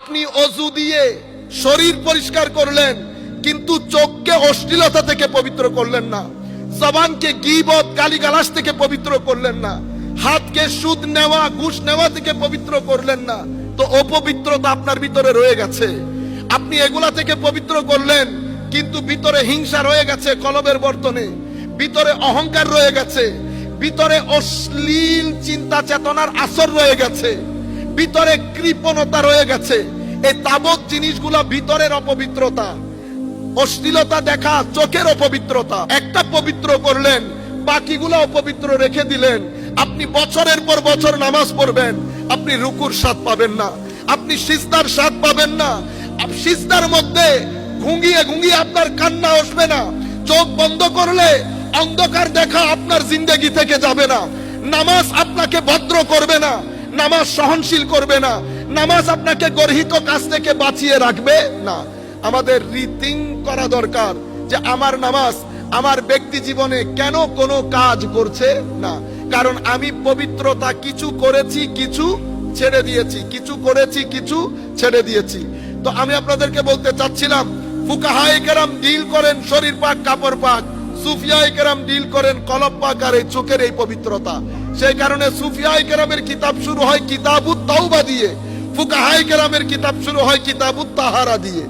আপনি অজু দিয়ে শরীর পরিষ্কার করলেন, কিন্তু চোখকে অশ্লীলতা থেকে পবিত্র করলেন না, জবানকে গীবত গালিগালাজ থেকে পবিত্র করলেন না, হাতকে সুদ নেওয়া ঘুষ নেওয়া থেকে পবিত্র করলেন না, তো অপবিত্রতা আপনার ভিতরে রয়ে গেছে। আপনি এগুলা থেকে পবিত্র করলেন, কিন্তু ভিতরে হিংসা রয়ে গেছে কলবের বর্তনে, ভিতরে অহংকার রয়ে গেছে, ভিতরে অশ্লীল চিন্তা চেতনার আসর রয়ে গেছে, ভিতরে কৃপণতা রয়ে গেছে। এই তাবৎ জিনিসগুলা ভিতরের অপবিত্রতা। অশ্লীলতা দেখা চোখের অপবিত্রতা। একটা পবিত্র করলেন, বাকিগুলো অপবিত্র রেখে দিলেন। আপনি বছরের পর বছর নামাজ পড়বেন, আপনি রুকুর স্বাদ পাবেন না, আপনি সিজদার স্বাদ পাবেন না। সিজদার মধ্যে ঘুঙিয়ে ঘুঙিয়ে আপনার কান্না আসবে না। চোখ বন্ধ করলে অন্ধকার দেখা আপনার জিন্দেগি থেকে যাবে না। নামাজ আপনাকে ভদ্র করবে না, নামাজ সহনশীল করবে না, নামাজ আপনাকে গর্হিত কাজ থেকে বাঁচিয়ে রাখবে না। আমাদের রিথিং করা দরকার যে আমার নামাজ আমার ব্যক্তি জীবনে কেন কোনো কাজ করছে না। কারণ আমি পবিত্রতা কিছু করেছি, কিছু ছেড়ে দিয়েছি, কিছু করেছি, কিছু ছেড়ে দিয়েছি। তো আমি আপনাদেরকে বলতে চাচ্ছিলাম, ফুকাহায়ে কেরাম ডিল করেন শরীর পাক কাপড় পাক, সুফিয়ায়ে কেরাম ডিল করেন কলব পাক আর এই চোখের এই পবিত্রতা। সেই কারণে সুফিয়ায়ে কেরামের কিতাব শুরু হয় কিতাবুত তাওবা দিয়ে, ফুকাহায়ে কেরামের কিতাব শুরু হয় কিতাবুত তাহারা দিয়ে।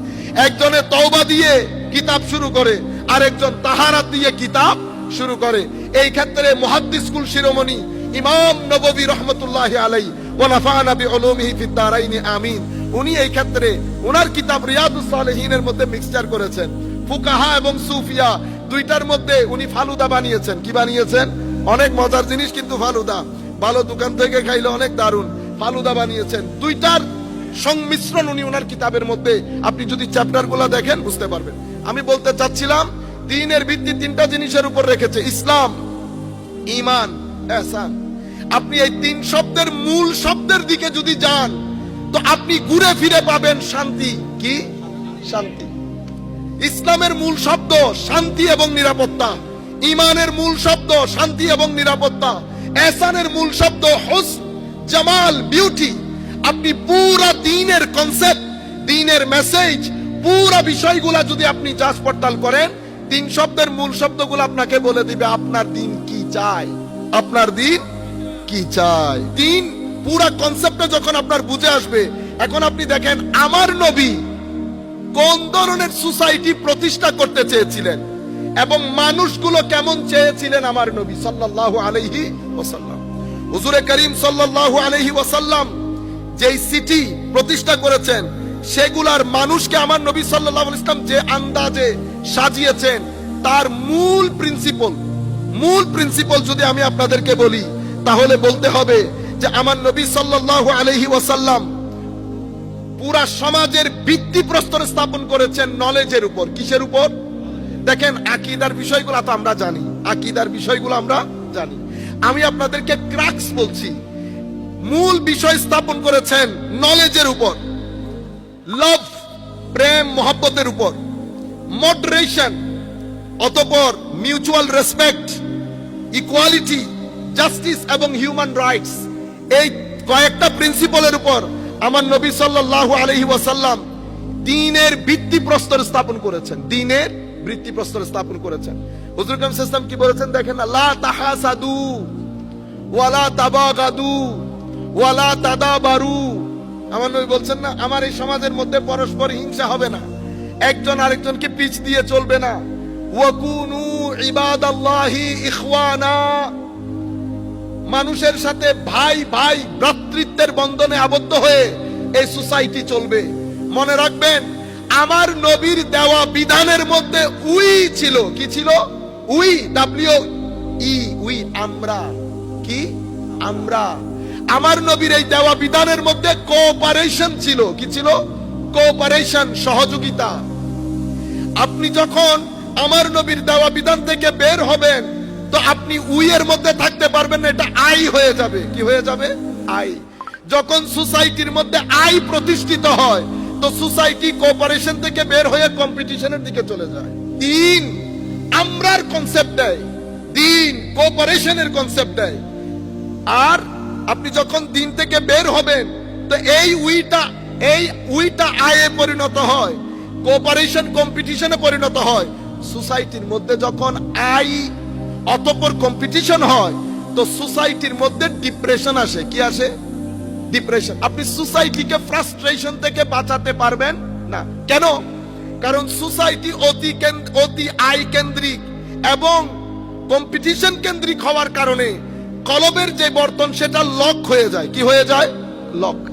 একজনে তওবা দিয়ে কিতাব শুরু করে, আরেকজন তাহারাত দিয়ে কিতাব শুরু করে। এই ক্ষেত্রে মুহাদ্দিস কুল শিরোমণি ইমাম নববী রহমতুল্লাহি আলাইহি ওয়া নাফা'না বিউলুমিহি ফিদ দারাইন আমিন, উনি এই ক্ষেত্রে ওনার কিতাব রিয়াদুস সালেহিনের মধ্যে মিক্সচার করেছেন। ফুকাহা এবং সুফিয়া দুইটার মধ্যে উনি ফালুদা বানিয়েছেন। কি বানিয়েছেন? অনেক মজার জিনিস, কিন্তু ফালুদা ভালো দোকান থেকে খাইলে অনেক দারুণ। ফালুদা বানিয়েছেন। দুইটার সংমিশ্রণ উনি ওনার কিতাবের মধ্যে, আপনি যদি চ্যাপ্টারগুলো দেখেন বুঝতে পারবেন। আমি বলতে চাচ্ছিলাম, দ্বীনের ভিত্তি তিনটা জিনিসের উপর রেখেছে, ইসলাম, ঈমান, ইহসান। আপনি এই তিন শব্দের মূল শব্দের দিকে যদি যান, তো আপনি ঘুরে ফিরে পাবেন শান্তি। কি? শান্তি। ইসলামের মূল শব্দ শান্তি এবং নিরাপত্তা, ঈমানের মূল শব্দ শান্তি এবং নিরাপত্তা, ইহসানের মূল শব্দ হুসন, জামাল, বিউটি। আপনি পুরা দ্বীনের কনসেপ্ট, দ্বীনের মেসেজ, পুরা বিষয়গুলা যদি আপনি যাচ পড়তাল করেন, তিন শব্দের মূল শব্দগুলো আপনাকে বলে দিবে আপনার দ্বীন কি চায়, আপনার দ্বীন কি চায়। দ্বীন পুরা কনসেপ্টে যখন আপনার বুঝে আসবে, এখন আপনি দেখেন আমার নবী কোন ধরনের সোসাইটি প্রতিষ্ঠা করতে চেয়েছিলেন এবং মানুষগুলো কেমন চেয়েছিলেন আমার নবী সাল্লাল্লাহু আলাইহি ওয়াসাল্লাম। হুজুরে করিম সাল্লাল্লাহু আলাইহি ওয়াসাল্লাম যেই সিটি প্রতিষ্ঠা করেছেন, সেগুলার মানুষকে আমার নবী সাল্লাল্লাহু আলাইহি ওয়াসাল্লাম যে আন্দাজে সাজিয়েছেন, তার মূল প্রিন্সিপল যদি আমি আপনাদেরকে বলি, তাহলে বলতে হবে যে আমার নবী সাল্লাল্লাহু আলাইহি ওয়াসাল্লাম পুরা সমাজের ভিত্তিপ্রস্তর স্থাপন করেছেন নলেজের উপর। কিসের উপর? দেখেন, আকীদার বিষয়গুলো তো আমরা জানি, আকীদার বিষয়গুলো আমরা জানি। আমি আপনাদেরকে ক্রাক্স বলছি, মূল বিষয় স্থাপন করেছেন নলেজের উপর, লাভ, প্রেম মহব্বতের উপর, মডারেশন, অতঃপর মিউচুয়াল রেসপেক্ট, ইকুয়ালিটি, জাস্টিস এবং হিউম্যান রাইটস। এই কয়েকটা প্রিন্সিপলের উপর আমার নবী সাল্লাল্লাহু আলাইহি ওয়াসাল্লাম দ্বীনের ভিত্তিপ্রস্তর স্থাপন করেছেন, দ্বীনের ভিত্তিপ্রস্তর স্থাপন করেছেন। হুজুর কারীম সাল্লাল্লাহু আলাইহি ওয়াসাল্লাম কি বলেছেন দেখেন না, লা তাহাসাদু ওয়ালা তাবাগাদু ওয়ালা তাদাবারু। আমার নবী বলছেন না, আমার এই সমাজের মধ্যে পরস্পর হিংসা হবে না, একজন আরেকজনকে পিছ দিয়ে চলবে না। ওয়াকুনু ইবাদাল্লাহি ইখওয়ানা, মানুষের সাথে ভাই ভাই ভ্রাতৃত্বের বন্ধনে আবদ্ধ হয়ে এই সোসাইটি চলবে। মনে রাখবেন, আমার নবীর দেওয়া বিধানের মধ্যে উই ছিল। কি ছিল? উই, উই, আমরা। কি? আমরা। আমার নবীর এই দেওয়া বিধানের মধ্যে কোঅপারেশন ছিল। কি ছিল? কোঅপারেশন, সহযোগিতা। আপনি যখন আমার নবীর দেওয়া বিধান থেকে বের হবেন, তো আপনি উই এর মধ্যে থাকতে পারবেন না, এটা আই হয়ে যাবে। কি হয়ে যাবে? আই। যখন সোসাইটির মধ্যে আই প্রতিষ্ঠিত হয়, তো সোসাইটি কোঅপারেশন থেকে বের হয়ে কম্পিটিশনের দিকে চলে যায়। দ্বীন আমরার কনসেপ্ট দেয়, দ্বীন কোঅপারেশনের কনসেপ্ট দেয়। আর আপনি যখন দ্বীন থেকে বের হবেন, তো এই উইটা এই উইটা আয়ে পরিণত হয়, কোঅপারেশন কম্পিটিশনে পরিণত হয়। সোসাইটির মধ্যে যখন আই অতঃপর কম্পিটিশন হয়, তো সোসাইটির মধ্যে ডিপ্রেশন আসে। কি আসে? ডিপ্রেশন। আপনি সোসাইটিকে ফ্রাস্ট্রেশন থেকে বাঁচাতে পারবেন না। কেন? কারণ সোসাইটি অতি আয় কেন্দ্রিক এবং কম্পিটিশন কেন্দ্রিক হওয়ার কারণে কলবের যে বর্তন সেটা লক হয়ে যায়। কি হয়ে যায়? লক।